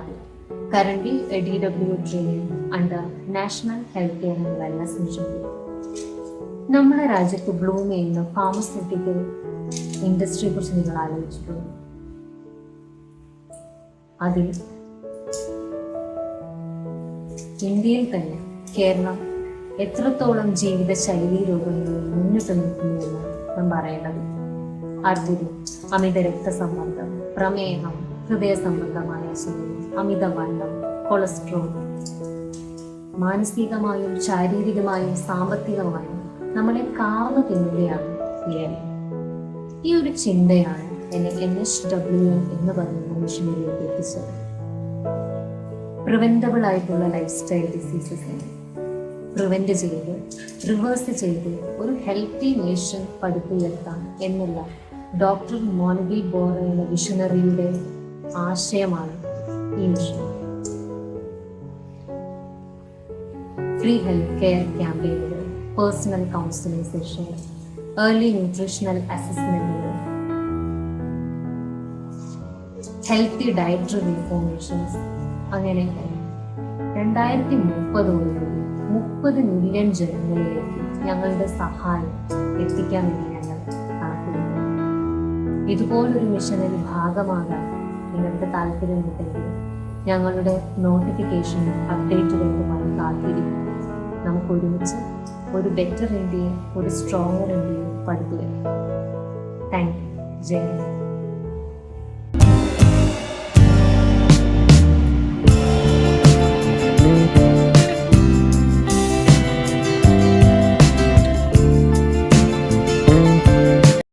Adil, currently a DW trainee under National Healthcare and Wellness Mission. നമ്മുടെ രാജ്യത്ത് Bloom ചെയ്യുന്ന pharmaceutical ഇൻഡസ്ട്രിയെ കുറിച്ച് നിങ്ങൾ ആലോചിച്ചിട്ടുണ്ടോ? അതിൽ ഇന്ത്യയിൽ തന്നെ കേരളം എത്രത്തോളം ജീവിതശൈലി രോഗങ്ങളിൽ മുന്നിട്ട് നിൽക്കുന്നുവെന്ന് നാം പറയേണ്ടത്. അർബുദം, അമിത രക്തസമ്മർദ്ദം, പ്രമേഹം, ഹൃദയ സംബന്ധമായ അസുഖങ്ങൾ, അമിതവണ്ണം, കൊളസ്ട്രോൾ, മാനസികമായും ശാരീരികമായും സാമ്പത്തികമായും നമ്മളെ കാർന്നു തിന്നുകയാണ് കേരളം. ഈ ഒരു ചിന്തയാണ് എന്നെ NHWM എന്ന് പറയുന്ന മിഷനിലേക്ക് എത്തിച്ചത്. പ്രിവെന്റബിൾ ആയിട്ടുള്ള ലൈഫ് സ്റ്റൈൽ ഡിസീസസിനെ പ്രിവെന്റ് ചെയ്ത് റിവേഴ്സ് ചെയ്ത് ഒരു ഹെൽത്തി നേഷൻ പടുത്തുയർത്താൻ എന്നുള്ള ഡോക്ടർ മോൻബി ബോറ എന്ന വിഷണറിയുടെ ആശയമാണ് ഈ മിഷൻ. ഫ്രീ ഹെൽത്ത് കെയർ ക്യാമ്പയിനുകൾ, personal counselling session, early nutritional അസസ്മെന്റുകൾ, ഹെൽത്തി ഡയറ്ററി ഇൻഫോർമേഷൻസ്, അങ്ങനെ 2030 30 മില്യൺ ജനങ്ങളിലേക്ക് ഞങ്ങളുടെ സഹായം എത്തിക്കാൻ വേണ്ടി ഞങ്ങൾ കണക്കുകൂട്ടുന്നു. ഇതുപോലൊരു മിഷനിൽ ഭാഗമാകാൻ നിങ്ങൾക്ക് താല്പര്യമുണ്ടെങ്കിൽ ഞങ്ങളുടെ നോട്ടിഫിക്കേഷൻ അപ്ഡേറ്റുകൾക്കുമായി കാത്തിരിക്കും. നമുക്ക് ഒരുമിച്ച് ഒരു ബെറ്റർ ഇന്ത്യയും ഒരു സ്ട്രോങ്ങർ ഇന്ത്യയും പടുത്തുവരാം. Thank you. ജയ് ഹിന്ദ്.